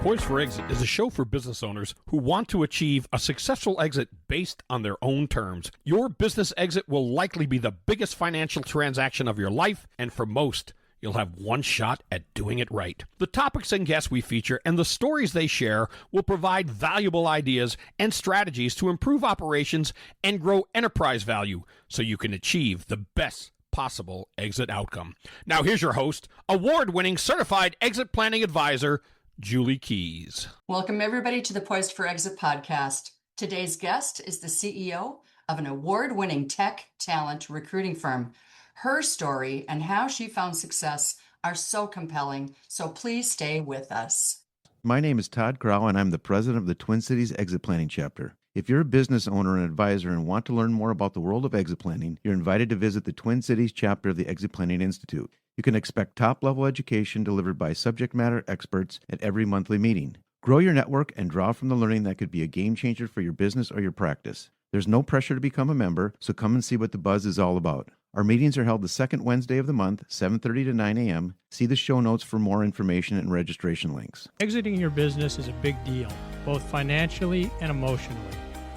Poised for Exit is a show for business owners who want to achieve a successful exit based on their own terms. Your business exit will likely be the biggest financial transaction of your life, and for most, you'll have one shot at doing it right. The topics and guests we feature and the stories they share will provide valuable ideas and strategies to improve operations and grow enterprise value so you can achieve the best possible exit outcome. Now here's your host, award-winning certified exit planning advisor, Julie Keys. Welcome everybody to the Poised for Exit podcast. Today's guest is the CEO of an award-winning tech talent recruiting firm. Her story and how she found success are so compelling, so please stay with us. My name is Todd Grau, and I'm the president of the Twin Cities Exit Planning Chapter. If you're a business owner and advisor and want to learn more about the world of exit planning, you're invited to visit the Twin Cities chapter of the Exit Planning Institute. You can expect top-level education delivered by subject matter experts at every monthly meeting. Grow your network and draw from the learning that could be a game changer for your business or your practice. There's no pressure to become a member, so come and see what the buzz is all about. Our meetings are held the second Wednesday of the month, 7:30 to 9 a.m. See the show notes for more information and registration links. Exiting your business is a big deal, both financially and emotionally.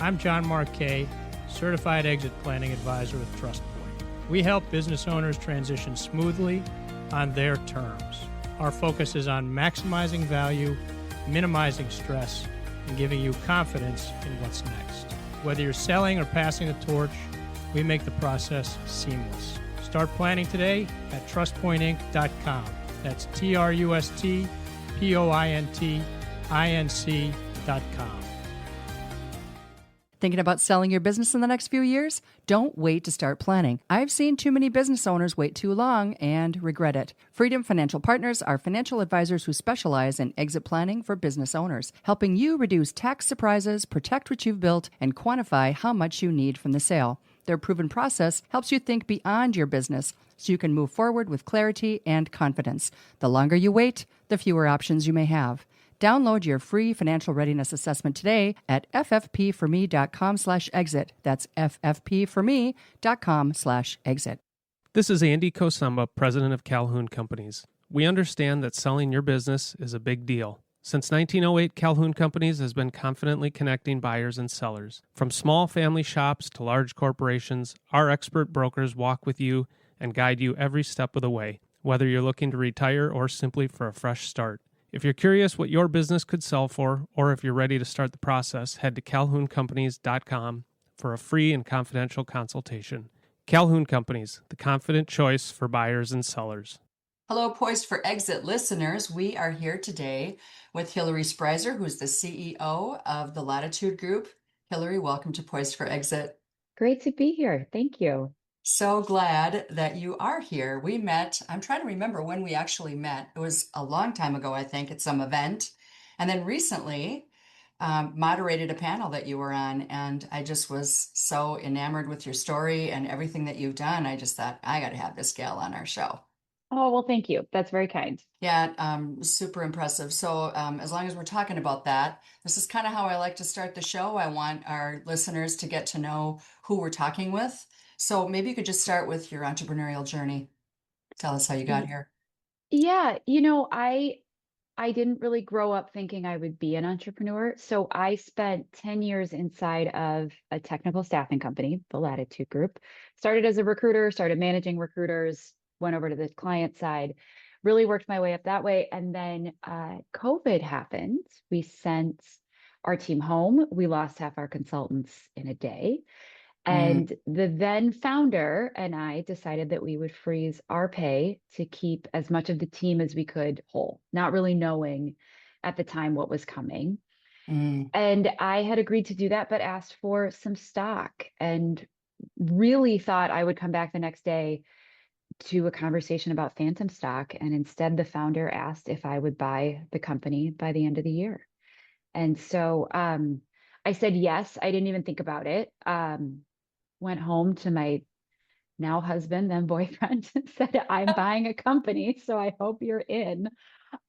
I'm John Marquet, Certified Exit Planning Advisor with TrustPoint. We help business owners transition smoothly on their terms. Our focus is on maximizing value, minimizing stress, and giving you confidence in what's next. Whether you're selling or passing the torch, we make the process seamless. Start planning today at trustpointinc.com. That's trustpointinc.com. Thinking about selling your business in the next few years? Don't wait to start planning. I've seen too many business owners wait too long and regret it. Freedom Financial Partners are financial advisors who specialize in exit planning for business owners, helping you reduce tax surprises, protect what you've built, and quantify how much you need from the sale. Their proven process helps you think beyond your business so you can move forward with clarity and confidence. The longer you wait, the fewer options you may have. Download your free financial readiness assessment today at ffpforme.com/exit. That's ffpforme.com/exit. This is Andy Kosamba, president of Calhoun Companies. We understand that selling your business is a big deal. Since 1908, Calhoun Companies has been confidently connecting buyers and sellers. From small family shops to large corporations, our expert brokers walk with you and guide you every step of the way, whether you're looking to retire or simply for a fresh start. If you're curious what your business could sell for, or if you're ready to start the process, head to calhouncompanies.com for a free and confidential consultation. Calhoun Companies, the confident choice for buyers and sellers. Hello, Poised for Exit listeners. We are here today with Hilary Spreizer, who's the CEO of the Latitude Group. Hilary, welcome to Poised for Exit. Great to be here. Thank you. So glad that you are here. We met, I'm trying to remember when we actually met. It was a long time ago, I think, at some event. And then recently moderated a panel that you were on. And I just was so enamored with your story and everything that you've done. I just thought, I got to have this gal on our show. Oh, well, thank you. That's very kind. Yeah, super impressive. So as long as we're talking about that, this is kind of how I like to start the show. I want our listeners to get to know who we're talking with. So maybe you could just start with your entrepreneurial journey. Tell us how you got here. Yeah, I didn't really grow up thinking I would be an entrepreneur. So I spent 10 years inside of a technical staffing company, the Latitude Group. Started as a recruiter, started managing recruiters, went over to the client side, really worked my way up that way. And then COVID happened. We sent our team home. We lost half our consultants in a day. And the then founder and I decided that we would freeze our pay to keep as much of the team as we could whole, not really knowing at the time what was coming. And I had agreed to do that, but asked for some stock and really thought I would come back the next day to a conversation about phantom stock. And instead, the founder asked if I would buy the company by the end of the year. And so I said yes. I didn't even think about it. Went home to my now husband, then boyfriend, and said, I'm buying a company, so I hope you're in.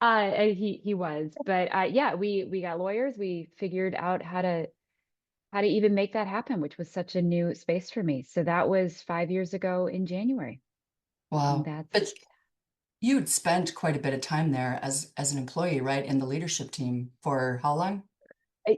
And he was. But yeah, we got lawyers. We figured out how to even make that happen, which was such a new space for me. So that was 5 years ago in January. Wow. And You'd spent quite a bit of time there as an employee, right, in the leadership team for how long?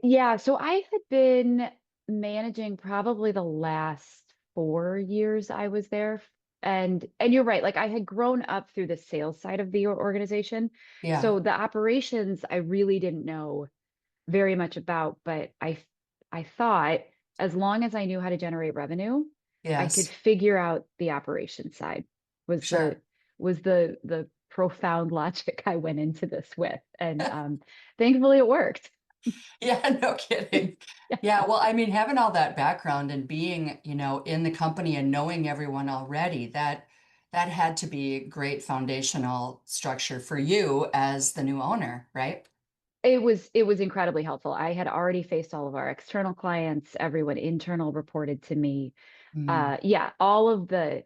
Yeah, so I had been managing probably the last 4 years I was there. And you're right, like I had grown up through the sales side of the organization. Yeah. So the operations I really didn't know very much about, but I thought as long as I knew how to generate revenue, I could Yes. figure out the operation side was Sure. the profound logic I went into this with. And thankfully it worked. Yeah, no kidding. Yeah, well, I mean, having all that background and being, in the company and knowing everyone already, that had to be a great foundational structure for you as the new owner, right? It was incredibly helpful. I had already faced all of our external clients, everyone internal reported to me. Mm, Yeah, all of the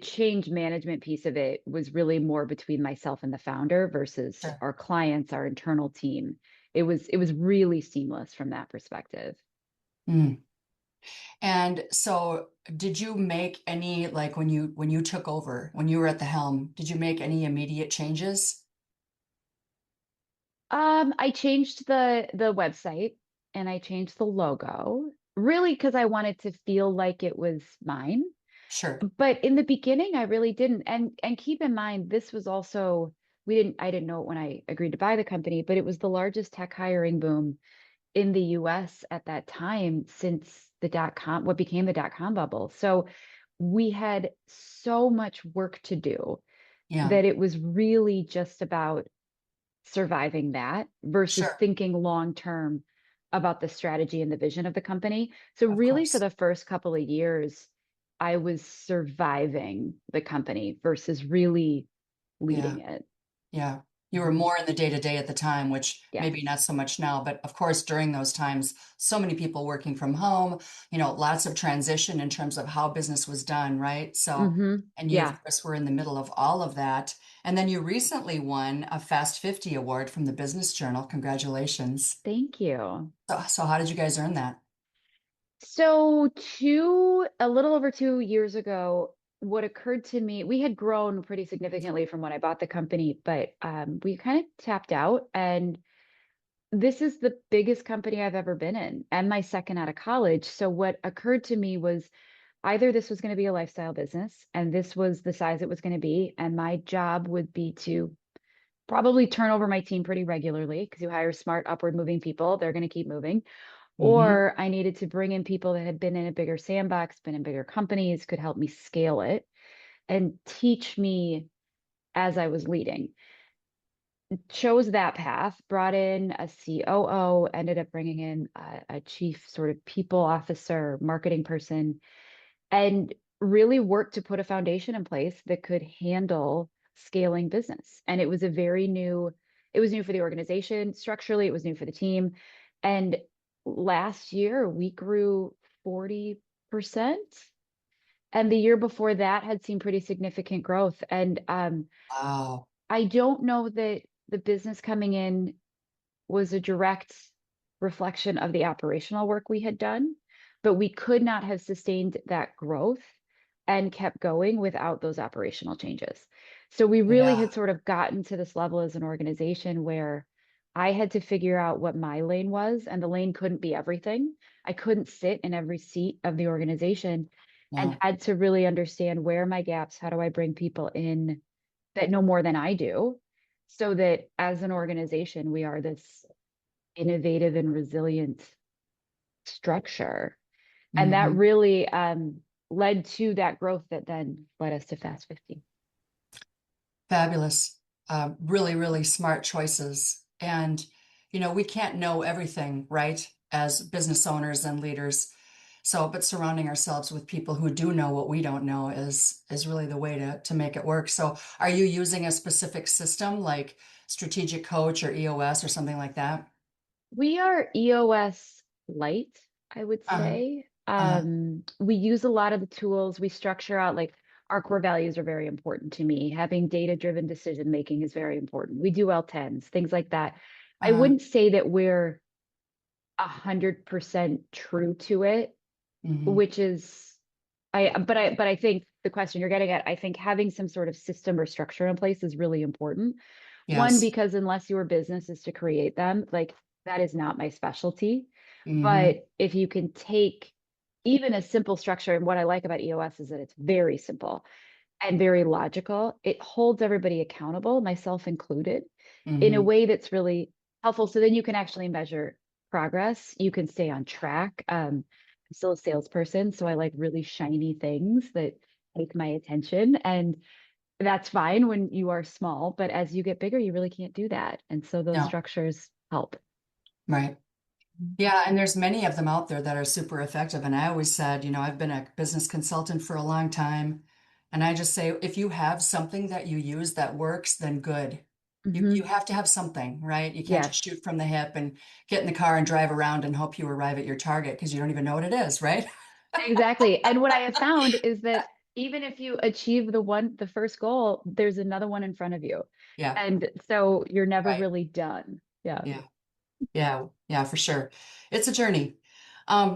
change management piece of it was really more between myself and the founder versus sure. our clients, our internal team. It was really seamless from that perspective. Mm. And so did you make any, like when you took over, when you were at the helm, did you make any immediate changes? I changed the website and I changed the logo, really because I wanted to feel like it was mine. Sure. But in the beginning, I really didn't. And keep in mind, this was also I didn't know it when I agreed to buy the company, but it was the largest tech hiring boom in the US at that time since the what became the dot-com bubble. So we had so much work to do Yeah. that it was really just about surviving that versus Sure. thinking long term about the strategy and the vision of the company. So Of really for course. the first couple of years, I was surviving the company versus really Yeah. leading it. Yeah. You were Mhm. more in the day to day at the time, which maybe Yes. not so much now. But of course, during those times, so many people working from home, lots of transition in terms of how business was done, right? So, and you, Yeah. of course, were in the middle of all of that. And then you recently won a Fast 50 award from the Business Journal. Congratulations. Thank you. So how did you guys earn that? So a little over 2 years ago, what occurred to me, we had grown pretty significantly from when I bought the company, but we kind of tapped out. And this is the biggest company I've ever been in and my second out of college. So what occurred to me was either this was going to be a lifestyle business and this was the size it was going to be, and my job would be to probably turn over my team pretty regularly because you hire smart, upward moving people, they're going to keep moving. Hmm. Or I needed to bring in people that had been in a bigger sandbox, been in bigger companies, could help me scale it and teach me as I was leading. Chose that path, brought in a COO, ended up bringing in a chief sort of people officer, marketing person, and really worked to put a foundation in place that could handle scaling business. And it was new for the organization. Structurally, it was new for the team. And last year we grew 40%. And the year before that had seen pretty significant growth. And Wow. I don't know that the business coming in was a direct reflection of the operational work we had done, but we could not have sustained that growth and kept going without those operational changes. So we really Yeah. had sort of gotten to this level as an organization where I had to figure out what my lane was, and the lane couldn't be everything. I couldn't sit in every seat of the organization and No. had to really understand where are my gaps, how do I bring people in that know more than I do, so that as an organization, we are this innovative and resilient structure. And that Hmm. really led to that growth that then led us to Fast 50. Fabulous. Really, really smart choices. And, we can't know everything, right, as business owners and leaders. So, but surrounding ourselves with people who do know what we don't know is really the way to make it work. So, are you using a specific system like Strategic Coach or EOS or something like that? We are EOS light, I would Uh-huh. say. Uh-huh. We use a lot of the tools. We structure out like our core values are very important to me. Having data-driven decision making is very important. We do L10s, things like that. I Uh-huh. wouldn't say that we're 100% true to it, Hmm. which is but I think the question you're getting at, I think having some sort of system or structure in place is really important. One, Yes. because unless your business is to create them, like that is not my specialty. Hmm. But if you can take even a simple structure, and what I like about EOS is that it's very simple and very logical. It holds everybody accountable, myself included, in a Hmm. way that's really helpful. So then you can actually measure progress. You can stay on track. I'm still a salesperson, so I like really shiny things that take my attention. And that's fine when you are small, but as you get bigger, you really can't do that. And so those No, structures help. right. Yeah, and there's many of them out there that are super effective. And I always said, I've been a business consultant for a long time. And I just say, if you have something that you use that works, then good. You Hmm. have to have something, right? You can't Yes, just shoot from the hip and get in the car and drive around and hope you arrive at your target because you don't even know what it is, right? exactly. And what I have found is that even if you achieve the first goal, there's another one in front of you. Yeah, And so you're never right. really done. Yeah. Yeah. Yeah, yeah, for sure. It's a journey.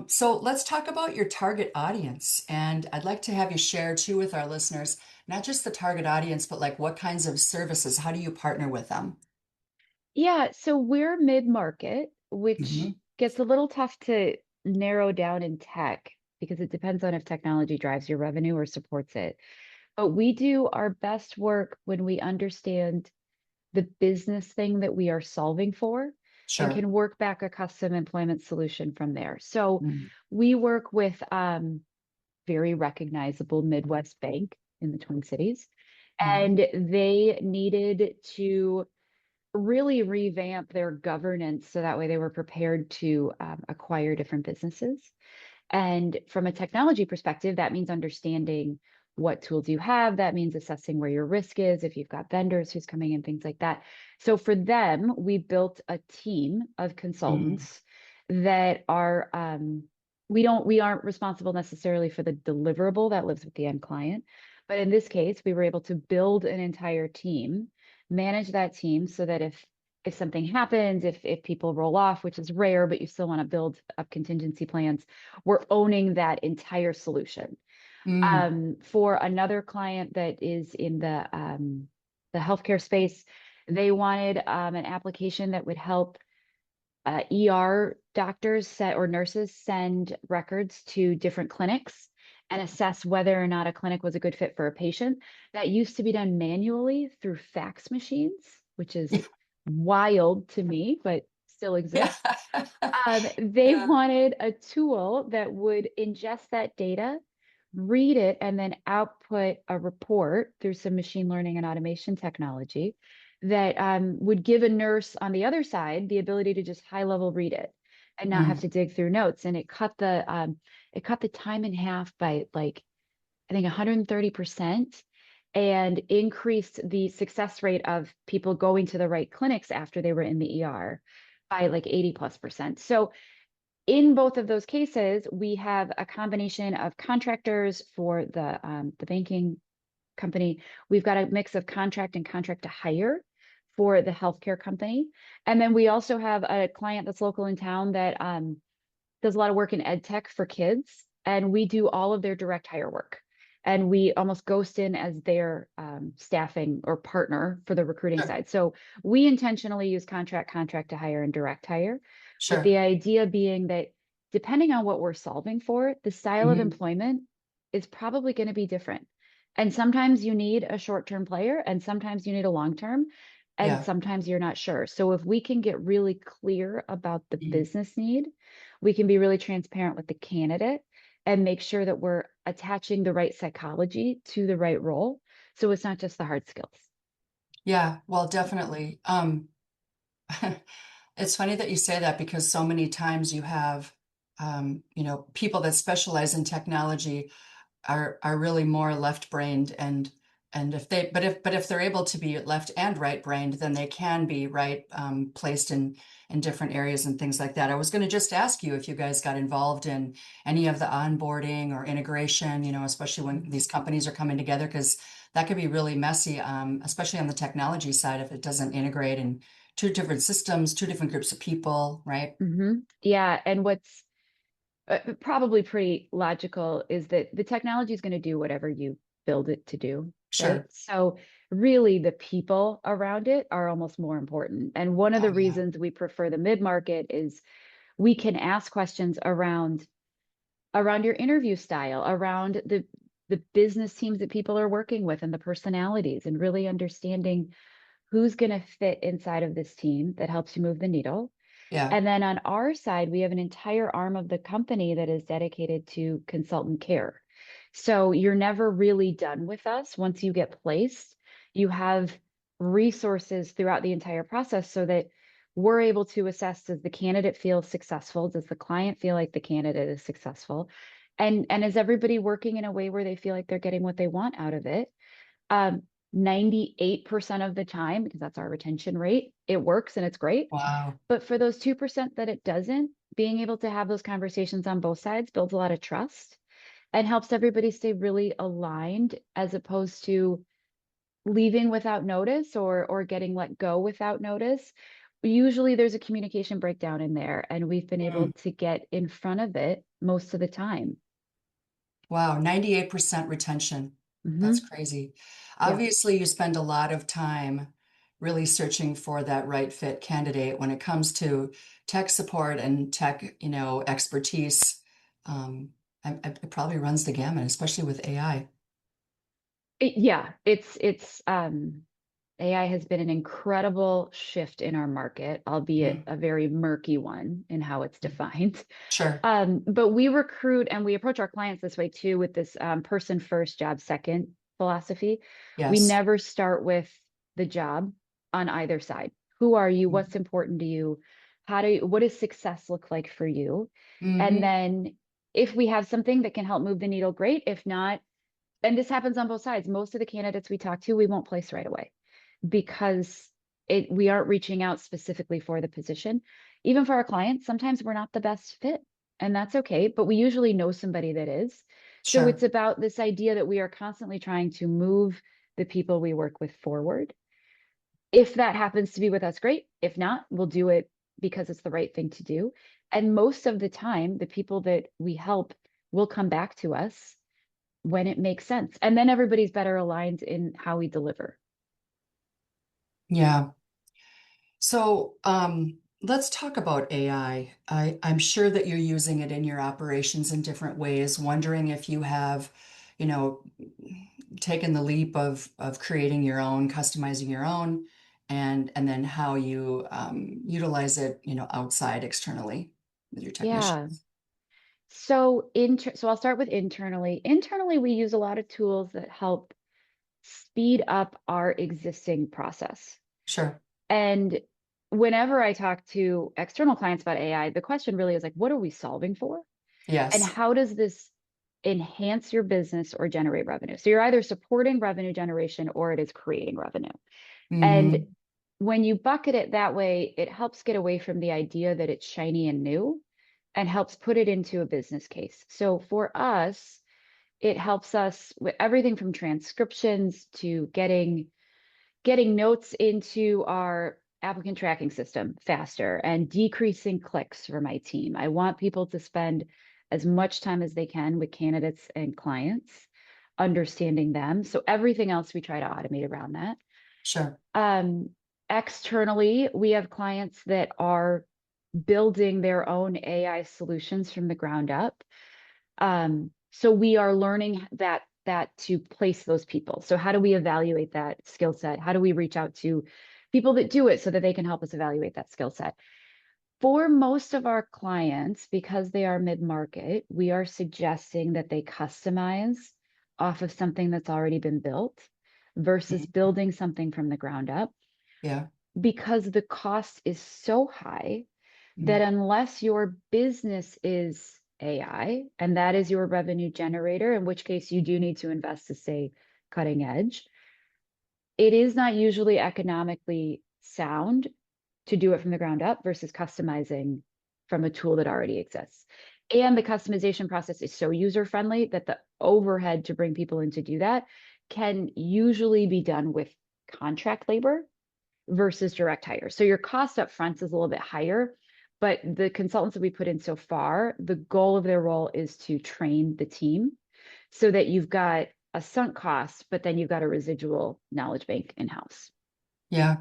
So let's talk about your target audience. And I'd like to have you share too with our listeners, not just the target audience, but like what kinds of services, how do you partner with them? Yeah. So we're mid-market, which Hmm. gets a little tough to narrow down in tech because it depends on if technology drives your revenue or supports it. But we do our best work when we understand the business thing that we are solving for and Sure. can work back a custom employment solution from there. So Mm. we work with very recognizable Midwest bank in the Twin Cities, Mhm. and they needed to really revamp their governance so that way they were prepared to acquire different businesses. And from a technology perspective, that means understanding what tools you have. That means assessing where your risk is, if you've got vendors who's coming in, things like that. So for them, we built a team of Mm. consultants that are we aren't responsible necessarily for the deliverable that lives with the end client. But in this case, we were able to build an entire team, manage that team so that if something happens, if people roll off, which is rare, but you still want to build up contingency plans, we're owning that entire solution. Mm. For another client that is in the healthcare space, they wanted an application that would help ER doctors set or nurses send records to different clinics and assess whether or not a clinic was a good fit for a patient. That used to be done manually through fax machines, which is wild to me, but still Yeah. exists. They Yeah. wanted a tool that would ingest that data, read it, and then output a report through some machine learning and automation technology that would give a nurse on the other side the ability to just high level read it and not have Mm. to dig through notes. And it cut the time in half by like I think 130% and increased the success rate of people going to the right clinics after they were in the ER by like 80+%. So in both of those cases, we have a combination of contractors for the banking company. We've got a mix of contract and contract to hire for the healthcare company. And then we also have a client that's local in town that does a lot of work in ed tech for kids, and we do all of their direct hire work. And we almost ghost in as their staffing or partner for the recruiting Sure. side. So we intentionally use contract to hire, and direct hire, with Sure. the idea being that depending on what we're solving for, the style of Hmm. employment is probably going to be different. And sometimes you need a short-term player, and sometimes you need a long-term, and Yeah. sometimes you're not sure. So if we can get really clear about the Mm. business need, we can be really transparent with the candidate and make sure that we're attaching the right psychology to the right role. So it's not just the hard skills. Yeah, well, definitely. It's funny that you say that because so many times you have, people that specialize in technology are really more left-brained and if they're able to be left and right-brained, then they can be placed in different areas and things like that. I was going to just ask you if you guys got involved in any of the onboarding or integration, especially when these companies are coming together, because that could be really messy, especially on the technology side if it doesn't integrate in two different systems, two different groups of people, right? Yeah. And what's probably pretty logical is that the technology is going to do whatever you build it to do Sure. it. So really the people around it are almost more important. And one of Oh, the yeah. reasons we prefer the mid-market is we can ask questions around your interview style, around the business teams that people are working with and the personalities, and really understanding who's going to fit inside of this team that helps you move the needle. Yeah. And then on our side, we have an entire arm of the company that is dedicated to consultant care. So you're never really done with us. Once you get placed, you have resources throughout the entire process so that we're able to assess, does the candidate feel successful? Does the client feel like the candidate is successful? And is everybody working in a way where they feel like they're getting what they want out of it? 98% of the time, because that's our retention rate, it works and it's great. Wow. But for those 2% that it doesn't, being able to have those conversations on both sides builds a lot of trust and helps everybody stay really aligned, as opposed to leaving without notice or getting let go without notice. Usually there's a communication breakdown in there, and we've been able to get in front of it most of the time. Wow, 98% retention. That's crazy. Yeah. Obviously, you spend a lot of time really searching for that right fit candidate when it comes to tech support and tech, expertise. It probably runs the gamut, especially with AI. It's AI has been an incredible shift in our market, albeit a very murky one in how it's defined. Sure. But we recruit and we approach our clients this way too, with this person first, job second philosophy. We Yes. never start with the job on either side. Who are you? What's important to you? What does success look like for you? And Mm-hmm. then if we have something that can help move the needle, great. If not, and this happens on both sides, most of the candidates we talk to, we won't place right away, because we aren't reaching out specifically for the position. Even for our clients, sometimes we're not the best fit, and that's okay, but we usually know somebody that is. So Sure. it's about this idea that we are constantly trying to move the people we work with forward. If that happens to be with us, great. If not, we'll do it because it's the right thing to do. And most of the time, the people that we help will come back to us when it makes sense. And then everybody's better aligned in how we deliver. Yeah. So, let's talk about AI. I'm sure that you're using it in your operations in different ways, wondering if you have, you know, taken the leap of creating your own, customizing your own, and then how you utilize it, outside externally with your Yeah. technicians. So I'll start with internally. Internally, we use a lot of tools that help speed up our existing process. Sure. And whenever I talk to external clients about AI, the question really is like, what are we solving for? And Yes. how does this enhance your business or generate revenue? So you're either supporting revenue generation or it is creating revenue. And Mm-hmm. when you bucket it that way, it helps get away from the idea that it's shiny and new and helps put it into a business case. So for us, it helps us with everything from transcriptions to getting notes into our applicant tracking system faster and decreasing clicks for my team. I want people to spend as much time as they can with candidates and clients, understanding them. So everything else we try to automate around that. Sure. Externally, we have clients that are building their own AI solutions from the ground up. So we are learning that to place those people. So how do we evaluate that skill set? How do we reach out to people that do it so that they can help us evaluate that skill set? For most of our clients, because they are mid-market, we are suggesting that they customize off of something that's already been built versus Mhm. building something from the ground up, Yeah. because the cost is so high that Mm. unless your business is AI and that is your revenue generator, in which case you do need to invest to stay cutting edge, it is not usually economically sound to do it from the ground up versus customizing from a tool that already exists. And the customization process is so user friendly that the overhead to bring people in to do that can usually be done with contract labor versus direct hire. So your cost up front is a little bit higher, but the consultants that we put in so far, the goal of their role is to train the team so that you've got a sunk cost, but then you've got a residual knowledge bank in-house. Yeah.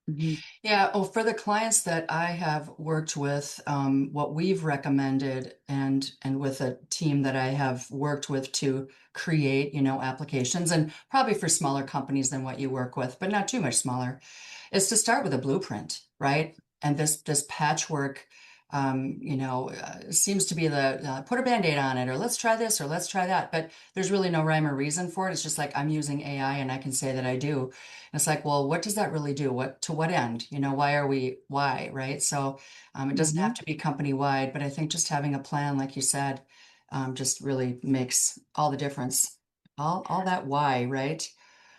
Mhm. Yeah, well, for the clients that I have worked with, what we've recommended and with a team that I have worked with to create, applications, and probably for smaller companies than what you work with, but not too much smaller, is to start with a blueprint, right? And this patchwork, seems to be the put a Band-Aid on it, or let's try this, or let's try that. But there's really no rhyme or reason for it. It's just like I'm using AI and I can say that I do. And it's like, well, what does that really do? To what end? Why, right? So it doesn't have Mhm. to be company wide, but I think just having a plan, like you said, just really makes all the difference. All that why, right?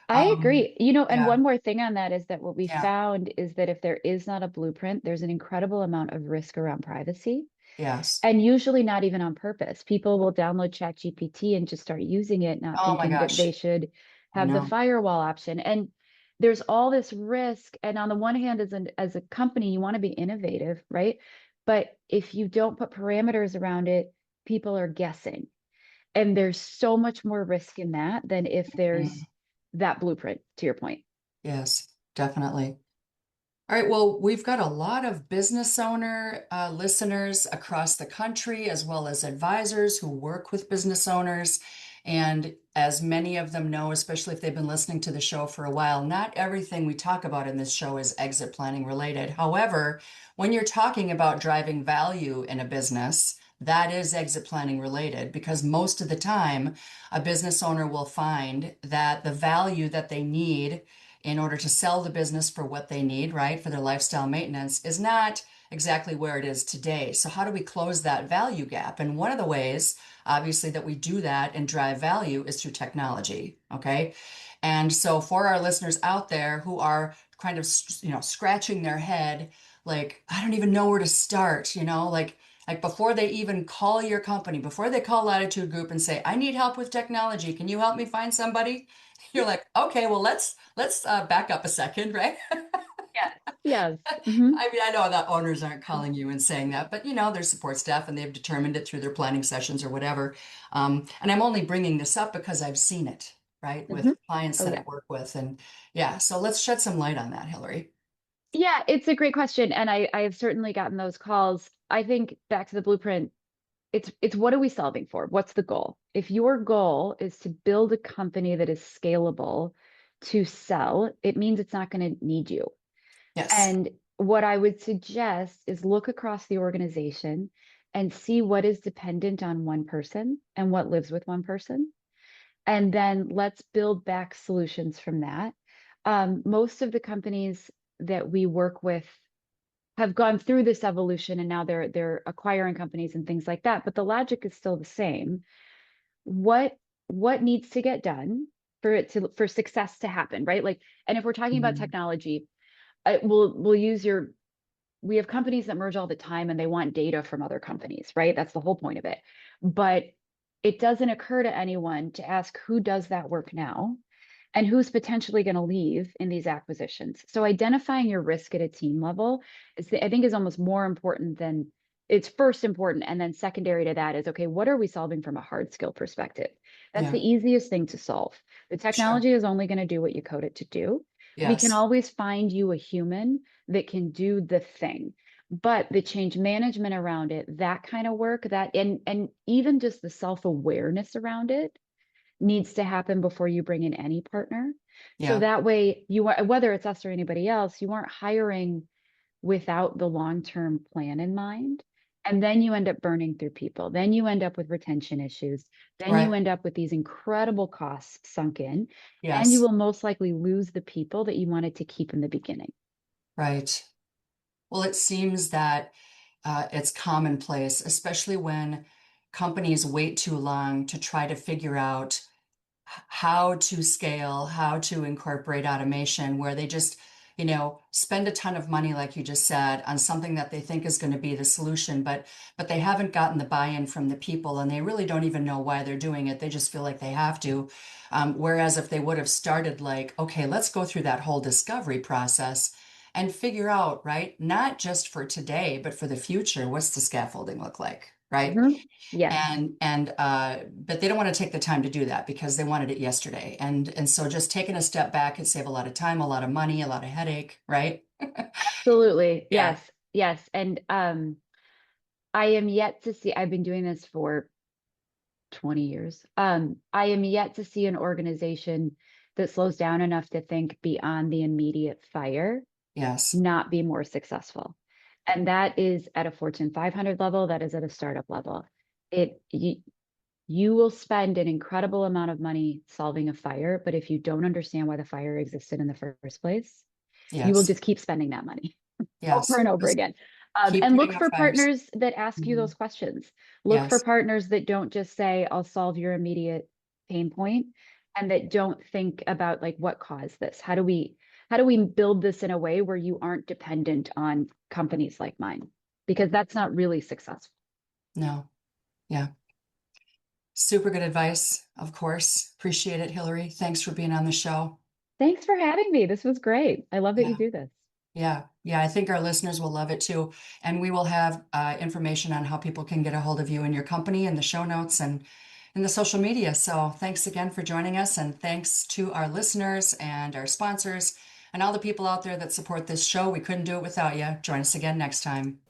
I Um, agree. And yeah, one more thing on that is that what we yeah, found is that if there is not a blueprint, there's an incredible amount of risk around privacy. yes. And usually not even on purpose. People will download ChatGPT and just start using it, not Oh my thinking that they gosh, should I have the know. firewall option. And there's all this risk. And on the one hand, as a company, you want to be innovative, right? But if you don't put parameters around it, people are guessing. And there's so much more risk in that than if Mm, there's that blueprint, to your point. yes, definitely. All right, well, we've got a lot of business owner listeners across the country, as well as advisors who work with business owners. And as many of them know, especially if they've been listening to the show for a while, not everything we talk about in this show is exit planning related. However, when you're talking about driving value in a business, that is exit planning related because most of the time, a business owner will find that the value that they need in order to sell the business for what they need, right, for their lifestyle maintenance, is not exactly where it is today. So, how do we close that value gap? And one of the ways, obviously, that we do that and drive value is through technology. Okay. And so, for our listeners out there who are kind of, scratching their head, like, I don't even know where to start, like before they even call your company, before they call Latitude Group and say, I need help with technology. Can you help me find somebody? You're like, okay, well, let's back up a second, right? Yes. Yes. Hmm. I mean, I know that owners aren't calling you and saying that, but there's support staff and they've determined it through their planning sessions or whatever. And I'm only bringing this up because I've seen it, right, with Hmm. clients Oh, that I yeah. work with. And yeah, so let's shed some light on that, Hilary. Yeah, it's a great question. And I have certainly gotten those calls. I think back to the blueprint, it's what are we solving for? What's the goal? If your goal is to build a company that is scalable to sell, it means it's not going to need you. Yes. And what I would suggest is look across the organization and see what is dependent on one person and what lives with one person. And then let's build back solutions from that. Most of the companies that we work with have gone through this evolution and now they're acquiring companies and things like that, but the logic is still the same. What needs to get done for success to happen, right? Like, and if we're talking about Mhm. technology, we'll use your we have companies that merge all the time and they want data from other companies, right? That's the whole point of it. But it doesn't occur to anyone to ask who does that work now and who's potentially going to leave in these acquisitions. So identifying your risk at a team level I think is almost more important than it's first important. And then secondary to that is, okay, what are we solving from a hard skill perspective? That's Yeah, the easiest thing to solve. The sure. technology is only going to do what you code it to do. We can Yes. always find you a human that can do the thing. But the change management around it, that kind of work, that and even just the self-awareness around it needs to happen before you bring in any partner. So Yeah. that way you are, whether it's us or anybody else, you aren't hiring without the long-term plan in mind. And then you end up burning through people. Then you end up with retention issues. Then you Right. end up with these incredible costs sunk in. And you Yes. will most likely lose the people that you wanted to keep in the beginning. Right. Well, it seems that it's commonplace, especially when companies wait too long to try to figure out how to scale, how to incorporate automation, where they just, spend a ton of money, like you just said, on something that they think is going to be the solution, but they haven't gotten the buy-in from the people, and they really don't even know why they're doing it. They just feel like they have to. Whereas if they would have started like, okay, let's go through that whole discovery process and figure out, right, not just for today, but for the future, what's the scaffolding look like, right? Yes. But they don't want to take the time to do that because they wanted it yesterday. And so just taking a step back could save a lot of time, a lot of money, a lot of headache, right? Absolutely. Yeah. Yes. Yes. And I am yet to see, I've been doing this for 20 years. I am yet to see an organization that slows down enough to think beyond the immediate fire, Yes. not be more successful. And that is at a Fortune 500 level, that is at a startup level. You will spend an incredible amount of money solving a fire, but if you don't understand why the fire existed in the first place, you will Yes. just keep spending that money over Yes. and over Just again. keep And putting look out for fires. partners that ask you Mhm. those questions. Look for Yes. partners that don't just say, I'll solve your immediate pain point, and that don't think about like what caused this. How do we build this in a way where you aren't dependent on companies like mine? Because that's not really successful. No. Yeah. Super good advice, of course. Appreciate it, Hilary. Thanks for being on the show. Thanks for having me. This was great. I love that you Yeah. do this. Yeah. Yeah. I think our listeners will love it too. And we will have information on how people can get a hold of you and your company in the show notes and in the social media. So thanks again for joining us. And thanks to our listeners and our sponsors and all the people out there that support this show. We couldn't do it without you. Join us again next time.